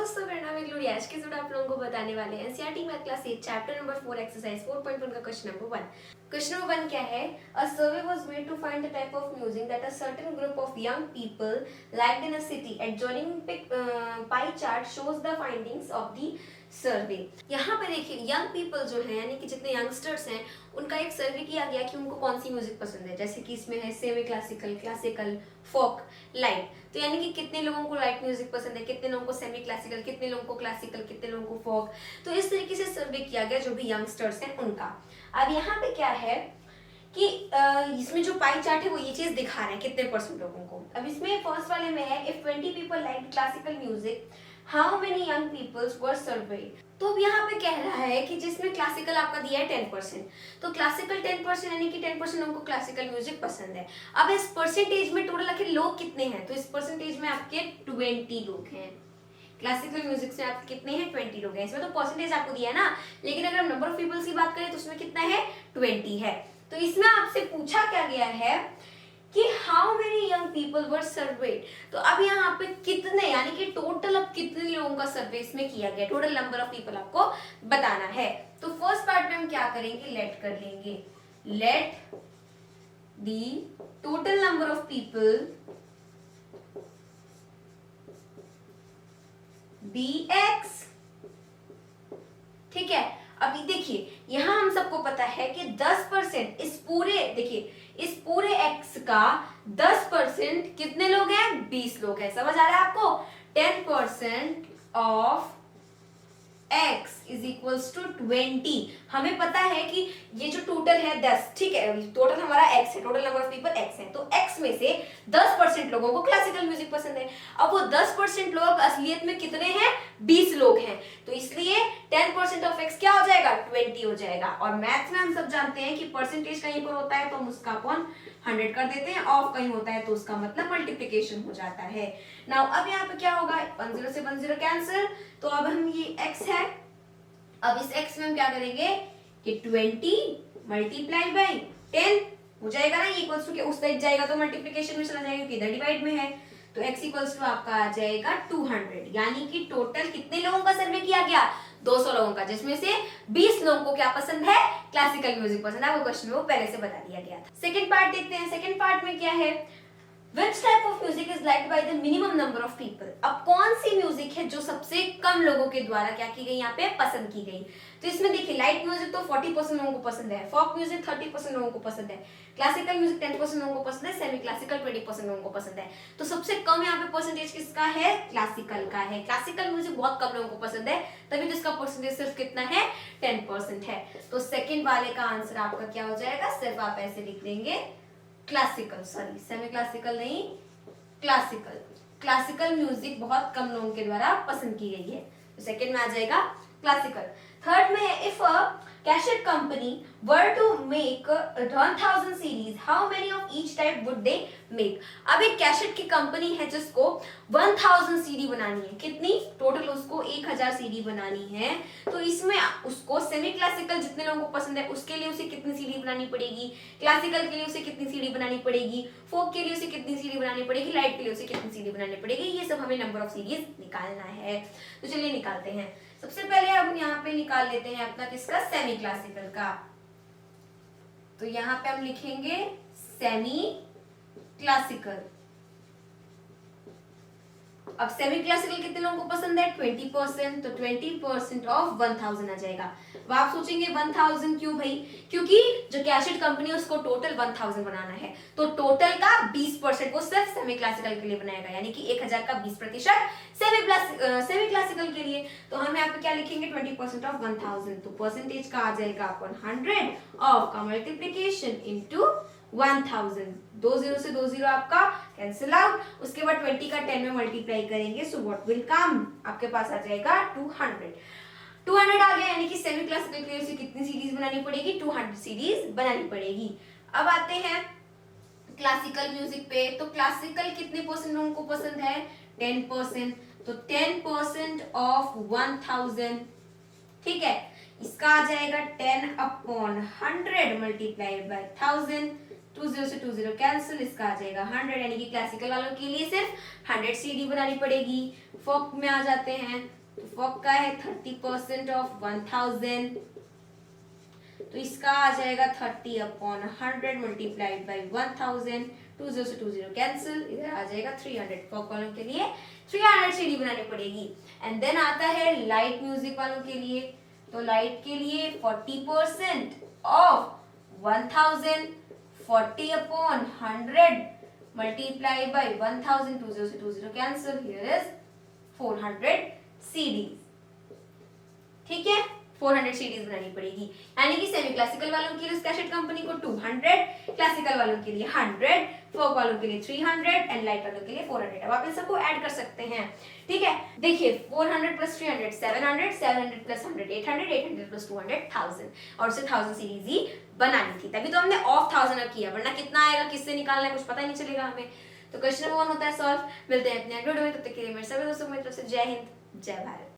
दोस्तों, मेरा नाम है ग्लोरी। आज के आप लोगों को बताने वाले हैं NCERT math class 8 chapter number 4 exercise 4.1 का क्वेश्चन नंबर 1। क्वेश्चन नंबर 1 क्या है? A survey was made to find the type of music that a certain group of young people liked in a city. Adjoining pie chart shows the findings of the survey. यहाँ पे देखिए young people जो है यानी कि जितने youngsters हैं उनका एक सर्वे किया गया कि उनको कौन सी म्यूजिक पसंद है। जैसे कि इसमें है सेमी क्लासिकल, क्लासिकल, फोक, लाइट। तो यानी कि कितने लोगों को लाइट म्यूजिक पसंद है, कितने लोगों को सेमी क्लासिकल, कितने लोगों को क्लासिकल, कितने लोगों को फोक। तो इस तरीके से सर्वे किया गया जो भी यंगस्टर्स हैं उनका। अब यहाँ पे क्या है कि इसमें जो पाई चार्ट है वो ये चीज दिखा रहा है कितने परसेंट लोगों को। अब इसमें फर्स्ट वाले में है if 20 people like classical music how many young peoples were served. तो अब यहाँ पे कह रहा है कि जिसमें क्लासिकल आपका दिया है 10%, तो क्लासिकल 10% यानी कि 10% लोगों को क्लासिकल म्यूजिक पसंद है। अब इस परसेंटेज में टोटल आखिर लोग कितने हैं? तो इस परसेंटेज में आपके 20 लोग हैं। क्लासिकल म्यूजिक से आपके कितने हैं? 20 लोग हैं। इसमें तो परसेंटेज आपको दिया है ना, लेकिन अगर हम नंबर ऑफ पीपल्स की बात करें तो उसमें कितना है? 20 है। तो इसमें आपसे पूछा क्या गया है कि how many young people were served. तो अब यहाँ पे कितने यानी कि टोटल अब कितने लोगों का सर्वे इसमें किया गया, टोटल नंबर ऑफ पीपल आपको बताना है। तो फर्स्ट पार्ट में हम क्या करेंगे? लेट कर लेंगे। Let the total number of people be x. ठीक है। अभी देखिए यहां हम सबको पता है कि 10% इस पूरे, देखिए इस पूरे x का 10% कितने लोग हैं? 20 लोग हैं। समझ आ रहा है आपको? 10% of x is equals to 20। हमें पता है कि ये जो टोटल है 10, ठीक है, टोटल हमारा x है, total number of people x है। तो x में से 10% लोगों को क्लासिकल म्यूजिक पसंद है। अब वो 10% लोग असलियत में कितने हैं? 20 लोग हैं। तो इसलिए 10% ऑफ x क्या हो जाएगा? 20 हो जाएगा। और मैथ्स में हम सब जानते हैं कि परसेंटेज कहीं पर होता है तो हम उसका अपॉन 100 कर देते हैं, ऑफ कहीं होता है तो उसका मतलब मल्टीप्लिकेशन हो जाता है। नाउ अब यहाँ पे क्या होगा? 10 से 10 कैंसिल। तो अब हम ये x है, अब इस x में हम क्या करेंगे कि 20 मल्टीप्लाई बाई 10 हो जाएगा ना, ये इक्वल्स टू के उस साइड जाएगा तो मल्टीप्लिकेशन में चला जाएगा क्योंकि इधर डिवाइड में है। तो x इक्वल्स टू आपका आ जाएगा 200। यानी कि टोटल कितने लोगों का सर्वे किया गया? 200 लोगों का, जिसमें से 20 लोगों को क्या पसंद है? क्लासिकल म्यूजिक पसंद है। वो क्वेश्चन में वो पहले से बता दिया गया था। सेकंड पार्ट देखते हैं। सेकंड पार्ट में क्या है? Which type of music is liked by the minimum number of people? अब कौन सी म्यूजिक है जो सबसे कम लोगों के द्वारा क्या की गई? यहाँ पे पसंद की गई। तो इसमें देखिए लाइट म्यूजिक तो 40% लोगों को पसंद है, फोक म्यूजिक 30% लोगों को पसंद है, क्लासिकल म्यूजिक 10% लोगों को पसंद है, सेमी क्लासिकल 20% लोगों को पसंद है। तो सबसे कम यहाँ पे परसेंटेज किसका है? क्लासिकल का है। क्लासिकल म्यूजिक बहुत कम लोगों को पसंद है, तभी तो इसका परसेंटेज सिर्फ कितना है? 10% है। तो सेकेंड वाले का आंसर आपका क्या हो जाएगा? सिर्फ आप ऐसे लिख देंगे क्लासिकल, सॉरी सेमी क्लासिकल नहीं, क्लासिकल। क्लासिकल म्यूजिक बहुत कम लोगों के द्वारा पसंद की गई है। तो सेकंड में आ जाएगा क्लासिकल। थर्ड में है if a cassette company were to make 1000 series how many of each type would they make. अब एक कैसेट की कंपनी है जिसको 1000 सीडी बनानी है। कितनी? टोटल उसको 1000 सीडी बनानी है। तो इसमें उसको सेमी क्लासिकल जितने लोगों को पसंद है उसके लिए उसे कितनी सीडी बनानी पड़ेगी, क्लासिकल के लिए उसे कितनी सीडी बनानी पड़ेगी, फोक के लिए उसे कितनी सीडी बनानी पड़ेगी, लाइट के लिए उसे कितनी सीडी बनानी पड़ेगी। ये सब हमें नंबर ऑफ सीरीज निकालना है। तो चलिए निकालते हैं। सबसे पहले हम यहाँ पे निकाल लेते हैं अपना किसका? सेमी क्लासिकल का। तो यहाँ पे हम लिखेंगे सेमी क्लासिकल। अब सेमी क्लासिकल कितने लोगों को पसंद है? 20%। तो 20% ऑफ 1000 आ जाएगा। अब आप सोचेंगे 1000 क्यों भाई? क्योंकि जो कैसेट कंपनी है उसको टोटल 1000 बनाना है, तो टोटल का 20% वो सिर्फ सेमी क्लासिकल के लिए बनाएगा, यानी कि 1000 का 20% सेमी क्लासिकल के लिए। तो हम यहाँ पे क्या लिखेंगे? 20% ऑफ 1000। तो परसेंटेज का आ जाएगा अपन 100 ऑफ का मल्टीप्लीकेशन इंटू 1000। 20 से 20 आपका कैंसिल आउट। उसके बाद 20 का 10 में मल्टीप्लाई करेंगे, सो व्हाट विल कम? आपके पास आ जाएगा 200। 200 आ गया, यानी कि सेमी क्लासिकल के लिए कितनी सीरीज बनानी पड़ेगी? 200 सीरीज बनानी पड़ेगी। अब आते हैं क्लासिकल म्यूजिक पे। तो क्लासिकल कितने परसेंट लोगों को पसंद है? 10%। तो 10% ऑफ 1000, ठीक है, इसका आ जाएगा 10 अपॉन 100 मल्टीप्लाइड बाय 1000। 20 से 20 कैंसिल, इसका आ जाएगा 100, यानी कि क्लासिकल वालों के लिए सिर्फ 100 सीडी बनानी पड़ेगी। फोक में आ जाते हैं, तो फोक का है 30% ऑफ 1000, तो इसका आ जाएगा 30/100 मल्टीप्लाइड बाई 1000, 20 से 20 कैंसिल, इधर आ जाएगा 300। फोक वालों के लिए 300 सीडी बनानी पड़ेगी। एंड देन आता है लाइट म्यूजिक वालों के लिए, तो लाइट के लिए 40% ऑफ 1000, 40/100 multiplied by 1000, 20 से 20 cancel, here is 400 CDs। ठीक है, 400 सीडीज बनानी पड़ेगी, यानी कि सेमी क्लासिकल वालों के लिए कैसेट कंपनी को 200, क्लासिकल वालों के लिए 100, फोक वालों के लिए 300 एंड लाइट वालों के लिए 400। अब आप इन सबको ऐड कर सकते हैं। ठीक है, देखिए 400 प्लस 300 700, 700 प्लस 100 800, 800 प्लस 200 1000, और उसे 1000 सीरीज ही बनानी थी, तभी तो हमने ऑफ 1000 किया, वरना कितना आएगा किससे निकालना है कुछ पता ही नहीं चलेगा हमें। तो क्वेश्चन नंबर 1 होता है सॉल्व। मिलते हैं अपने अगले वीडियो में, तब तक के लिए मेरे सभी दोस्तों की तरफ से जय हिंद, जय भारत।